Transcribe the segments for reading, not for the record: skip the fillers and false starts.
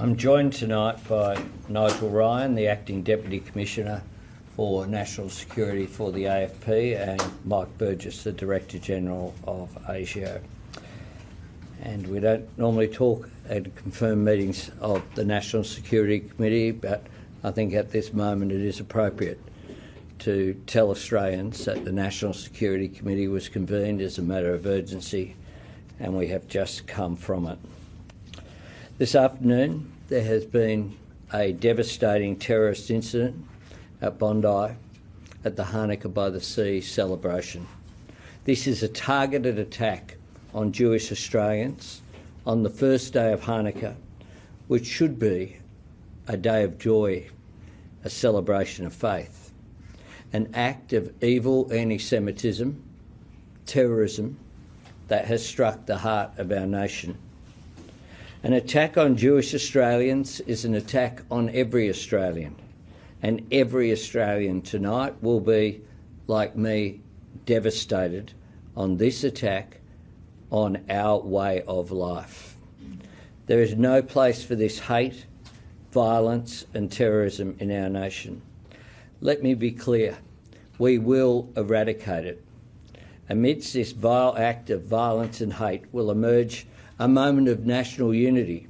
I'm joined tonight by Nigel Ryan, the Acting Deputy Commissioner for National Security for the AFP, and Mike Burgess, the Director General of ASIO. And we don't normally talk at confirmed meetings of the National Security Committee, but I think at this moment it is appropriate to tell Australians that the National Security Committee was convened as a matter of urgency, and we have just come from it. This afternoon there has been a devastating terrorist incident at Bondi at the Hanukkah by the Sea celebration. This is a targeted attack on Jewish Australians on the first day of Hanukkah, which should be a day of joy, a celebration of faith. An act of evil anti-Semitism, terrorism, that has struck the heart of our nation. An attack on Jewish Australians is an attack on every Australian, and every Australian tonight will be, like me, devastated on this attack on our way of life. There is no place for this hate, violence and terrorism in our nation. Let me be clear, we will eradicate it. Amidst this vile act of violence and hate will emerge a moment of national unity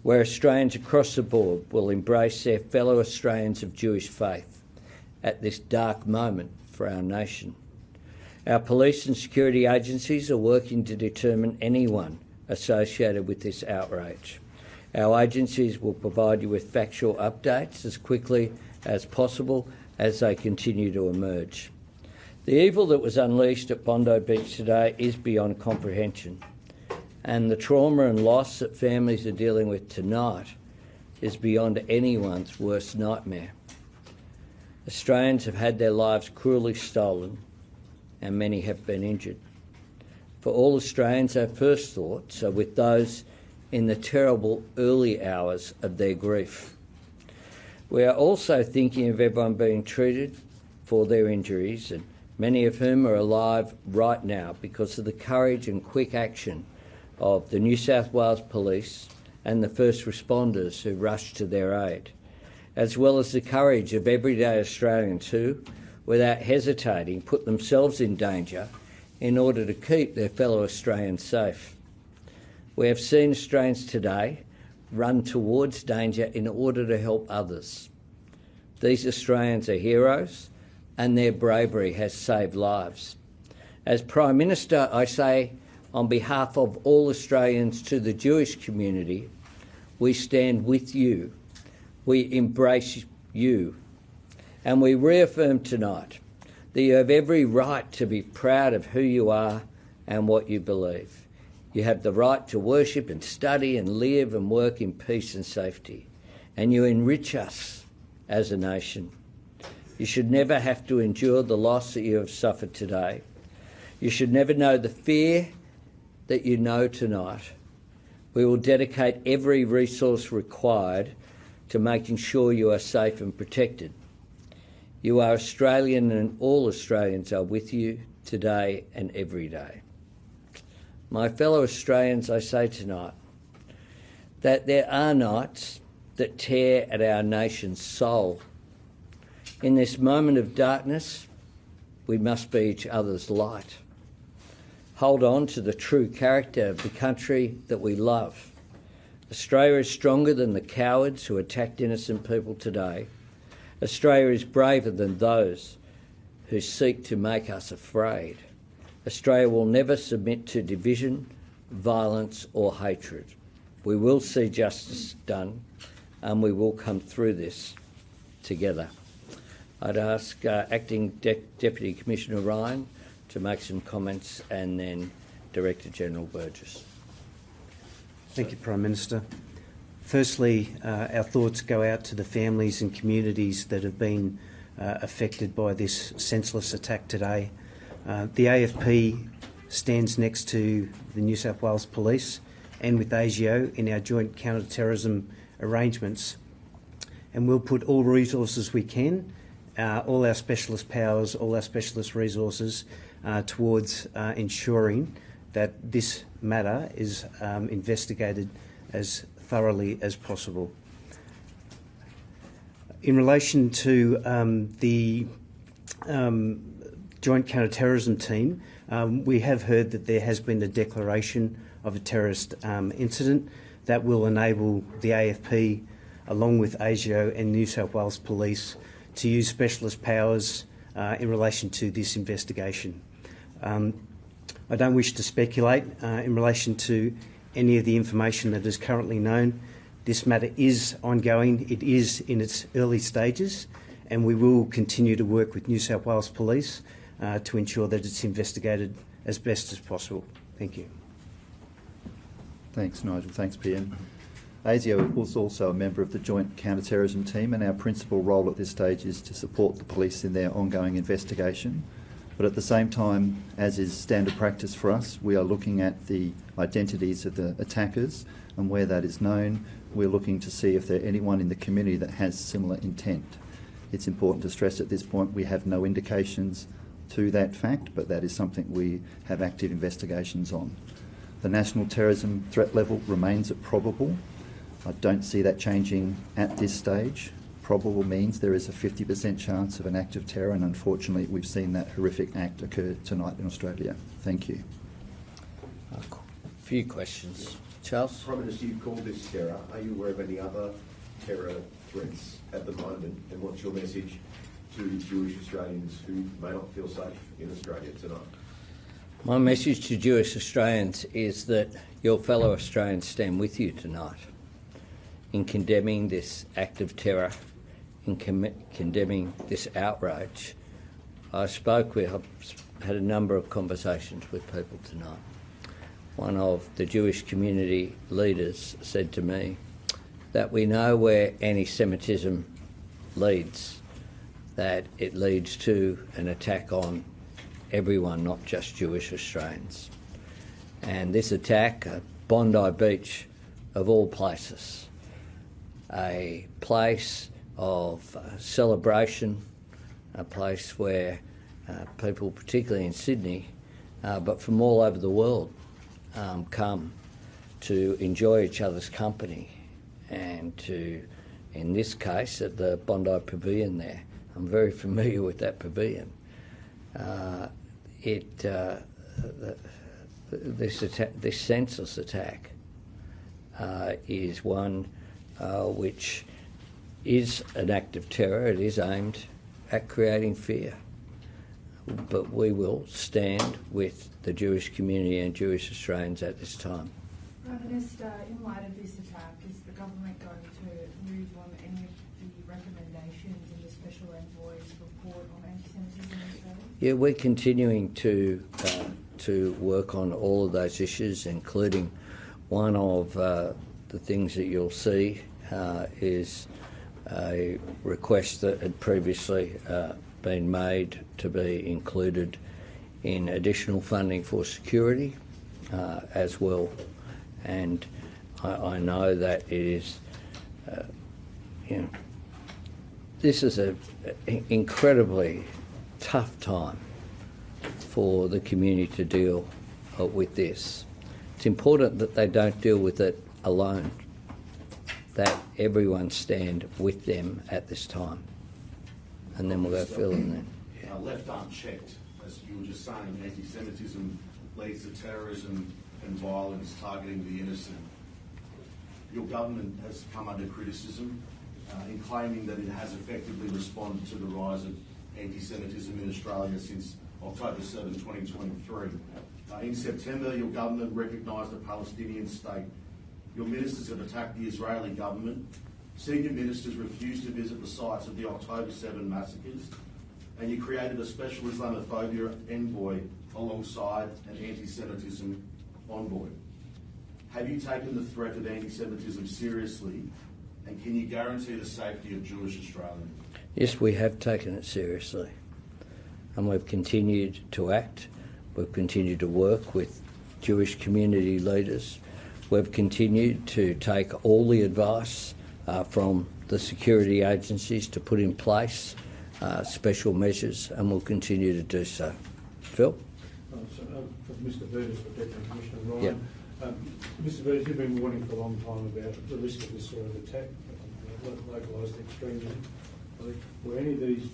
where Australians across the board will embrace their fellow Australians of Jewish faith at this dark moment for our nation. Our police and security agencies are working to determine anyone associated with this outrage. Our agencies will provide you with factual updates as quickly as possible as they continue to emerge. The evil that was unleashed at Bondi Beach today is beyond comprehension, and the trauma and loss that families are dealing with tonight is beyond anyone's worst nightmare. Australians have had their lives cruelly stolen and many have been injured. For all Australians, our first thoughts are with those in the terrible early hours of their grief. We are also thinking of everyone being treated for their injuries, and many of whom are alive right now because of the courage and quick action of the New South Wales Police and the first responders who rushed to their aid, as well as the courage of everyday Australians who, without hesitating, put themselves in danger in order to keep their fellow Australians safe. We have seen Australians today run towards danger in order to help others. These Australians are heroes, and their bravery has saved lives. As Prime Minister, I say, on behalf of all Australians to the Jewish community, we stand with you, we embrace you, and we reaffirm tonight that you have every right to be proud of who you are and what you believe. You have the right to worship and study and live and work in peace and safety, and you enrich us as a nation. You should never have to endure the loss that you have suffered today. You should never know the fear that you know tonight. We will dedicate every resource required to making sure you are safe and protected. You are Australian, and all Australians are with you today and every day. My fellow Australians, I say tonight that there are nights that tear at our nation's soul. In this moment of darkness, we must be each other's light. Hold on to the true character of the country that we love. Australia is stronger than the cowards who attacked innocent people today. Australia is braver than those who seek to make us afraid. Australia will never submit to division, violence or hatred. We will see justice done, and we will come through this together. I'd ask Acting Deputy Commissioner Ryan to make some comments, and then Director General Burgess. Thank you, Prime Minister. Firstly, our thoughts go out to the families and communities that have been affected by this senseless attack today. The AFP stands next to the New South Wales Police and with ASIO in our joint counter-terrorism arrangements, and we'll put all resources we can, all our specialist powers, all our specialist resources towards ensuring that this matter is investigated as thoroughly as possible. In relation to the Joint Counter-Terrorism Team, we have heard that there has been a declaration of a terrorist incident that will enable the AFP, along with ASIO and New South Wales Police, to use specialist powers in relation to this investigation. I don't wish to speculate in relation to any of the information that is currently known. This matter is ongoing. It is in its early stages, and we will continue to work with New South Wales Police to ensure that it's investigated as best as possible. Thank you. Thanks, Nigel. Thanks, PM. ASIO was also a member of the Joint Counter-Terrorism Team, and our principal role at this stage is to support the police in their ongoing investigation. But at the same time, as is standard practice for us, we are looking at the identities of the attackers, and where that is known, we're looking to see if there's anyone in the community that has similar intent. It's important to stress at this point we have no indications to that fact, but that is something we have active investigations on. The national terrorism threat level remains at probable. I don't see that changing at this stage. Probable means there is a 50% chance of an act of terror, and unfortunately we've seen that horrific act occur tonight in Australia. Thank you. A few questions. Charles? Prime Minister, you've called this terror. Are you aware of any other terror threats at the moment, and what's your message to Jewish Australians who may not feel safe in Australia tonight? My message to Jewish Australians is that your fellow Australians stand with you tonight in condemning this act of terror, in condemning this outrage. I've had a number of conversations with people tonight. One of the Jewish community leaders said to me that we know where anti-Semitism leads, that it leads to an attack on everyone, not just Jewish Australians. And this attack at Bondi Beach, of all places, a place of celebration, a place where people, particularly in Sydney, but from all over the world, come to enjoy each other's company, and to, in this case, at the Bondi Pavilion there. I'm very familiar with that pavilion. This senseless attack is one which is an act of terror. It is aimed at creating fear. But we will stand with the Jewish community and Jewish Australians at this time. Prime Minister, in light of this attack, is the government going to move on any of the recommendations in the Special Envoy's report on anti-Semitism in Australia? Yeah, we're continuing to work on all of those issues, including one of the things that you'll see is a request that had previously been made to be included in additional funding for security as well. And I know that it is, this is an incredibly tough time for the community to deal with this. It's important that they don't deal with it alone, that everyone stand with them at this time. And then we'll go fill in then. Yeah. Left unchecked, as you were just saying, anti-Semitism leads to terrorism and violence targeting the innocent. Your government has come under criticism in claiming that it has effectively responded to the rise of anti-Semitism in Australia since October 7, 2023. In September, your government recognised a Palestinian state. Your ministers have attacked the Israeli government. Senior ministers refused to visit the sites of the October 7 massacres, and you created a special Islamophobia envoy alongside an anti-Semitism envoy. Have you taken the threat of anti-Semitism seriously, and can you guarantee the safety of Jewish Australians? Yes, we have taken it seriously, and we've continued to act. We've continued to work with Jewish community leaders. We've continued to take all the advice from the security agencies to put in place special measures, and we'll continue to do so. Phil? For Mr. Burgess, for Deputy Commissioner Ryan. Yep. Mr. Burgess, you've been warning for a long time about the risk of this sort of attack, localised extremism. Were any of these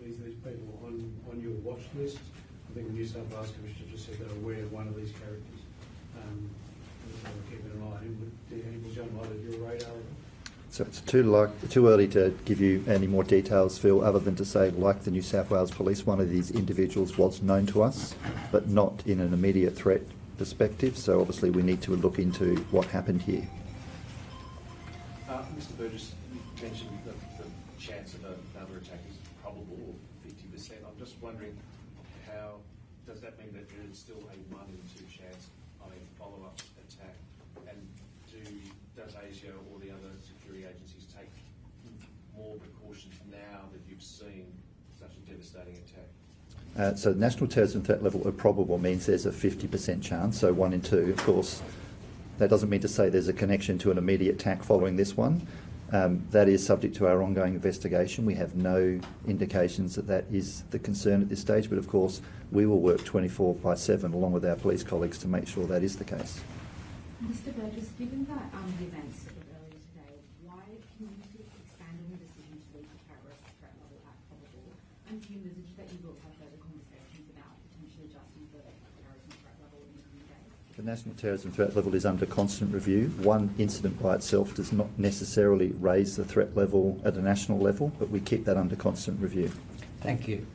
people on your watch list? I think the New South Wales Commissioner just said they're aware of one of these characters. They were keeping an eye on him. Was he on your radar? So it's too early to give you any more details, Phil, other than to say, like the New South Wales Police, one of these individuals was known to us, but not in an immediate threat perspective. So obviously we need to look into what happened here. Mr. Burgess, you mentioned that the chance of another attack is probable, or 50%. I'm just wondering, how does that mean that there is still a 1 in 2 chance of a follow-up attack? And does ASIO or the other security agencies take more precautions now that you've seen such a devastating attack? So national terrorism threat level of probable means there's a 50% chance, so 1 in 2. Of course, that doesn't mean to say there's a connection to an immediate attack following this one. That is subject to our ongoing investigation. We have no indications that that is the concern at this stage, but of course we will work 24/7 along with our police colleagues to make sure that is the case. Mr. Burgess, given that the events of earlier today, why can you sort of expand on the decision to leave the terrorist threat level at probable, and do you envisage that you will have further conversations about potentially adjusting the terrorism threat level in the coming days? The national terrorism threat level is under constant review. One incident by itself does not necessarily raise the threat level at a national level, but we keep that under constant review. Thank you.